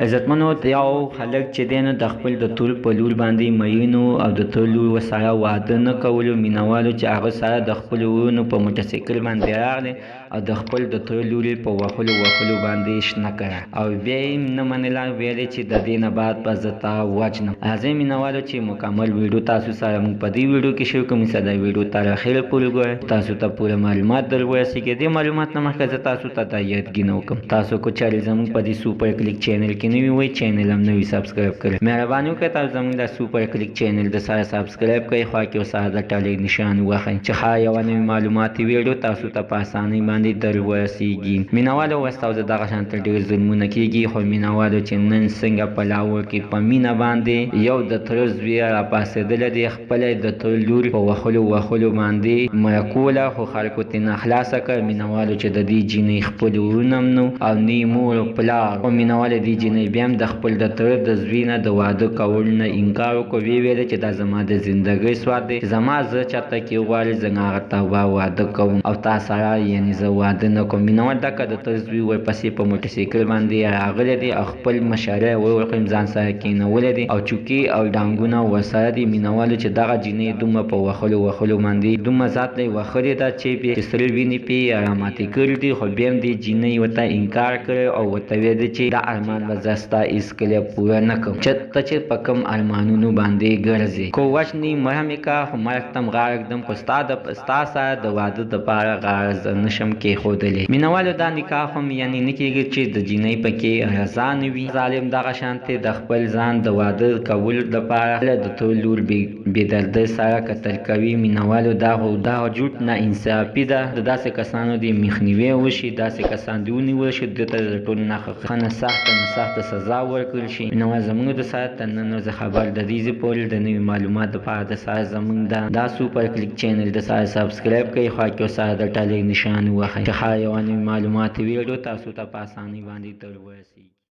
عزتمنو یو خلک چې دی نو د خپل د طول په لور باندې مینو او د طول لور ورسره واده نه کولو مینوالو چې هغه سره د خپلو ورونو په موټرسایکل باندې راغلی او د خپل د طول لورې په وهلو باندې شنه کړه او بیا یې نه منله ویلې چې د دې نه بعد به زه تا وجنم. راځئ مینوالو چې مکمل ویډیو تاسو سره موږ په دې ویډیو کې شیر کوو. د ویډیو تر اخره پورې ګورئ تاسو ته پوره معلومات در ورسیږي. دې معلومات نه مخکې زه تاسو ته دا یادګي وکړم تاسو کو چارې زموږ په دې سوپر کلیک چینل کې نوي وئ چینل هم نوي سبسکرایب کړئ. مهرباني وکړئ تاسو زموږ د سوپر کلیک چینل د سره سبسکرایب کړئ خوا کې سره د ټلې نشان وښایئ چې ښه یوه نوې معلوماتي ویډیو تاسو ته په اسانۍ باندې در ورسیږي. مینوالو اوس تاسو دغه شانته ډېر ظلمونه کېږي خو مینوالو چې نن څنګه په لاهور کې په مینه باندې یو د تره زوی راپاڅېدلی دی خپله د تره لور په وهلو باندې مړه کوله خو خلکو ترېنه خلاصه کړه. مینوالو چې د دې جینۍ خپل ورونه هم نو او نه مور او پلار خو مینوالو دې جینۍ بیا هم د خپل د تره د زوی نه د واده کولو نه انکار وکړو. ویې ویله چې دا زما د زندګۍ سواد دی زما زه چېرته کې غواړې زه هغه ته واده کوم او تا سره یعنې زه واده نه کوم. مینوال ډکه د تره زوی ورپسې په موټرسایکل باندې راغلی دی او خپل مشره یې وروړم ځان سره کېنولی دی او چوکۍ او ډانګونه ورسره دي. مینوالو چې دغه جینۍ دومره په وهلو باندې دومره ذات دی وښلې ده چې بیا سره وینې پرې راماتې کړي دي خو بیا هم دې جینۍ ورته انکار کړی او ورته ویل دی چې دا ارمان به زه ستا هېڅکله پوره نه کړم چې ته چې په کوم ارمانونو باندې ګرځې کو وژنې مړه مې کا خو مرګ ته م غاړه ږدم خو ستا سره د واده دپاره غاړه زه نشم کېښودلی. مینوالو دا نکاح هم یعنې نه کېږي چې د جینۍ پکې رضا نه وي. ظالم دغه شانتې د خپل ځان د واده کولو دپاره د تور لور بېدردۍ سره کتل کوي. مینوالو دا جوټ نه انصافي ده. د داسې کسانو د مخنیوی وشي داسې کسان دې ونیول شي دې ته د ټولو نه ښه نه سخته سزا ورکړل شي. مینوال زموږ د سره تر نن ورځې خبر د دې پورې د نوي معلومات دپاره د سره زموږ دا سوپر کلیک چینل د سره سبسکرایب کړئ خوا کې سره د ټلې نشان وښایئ چې ښه یوه نوې معلوماتي ویډیو تاسو ته په اسانۍ باندې در ورسیږي.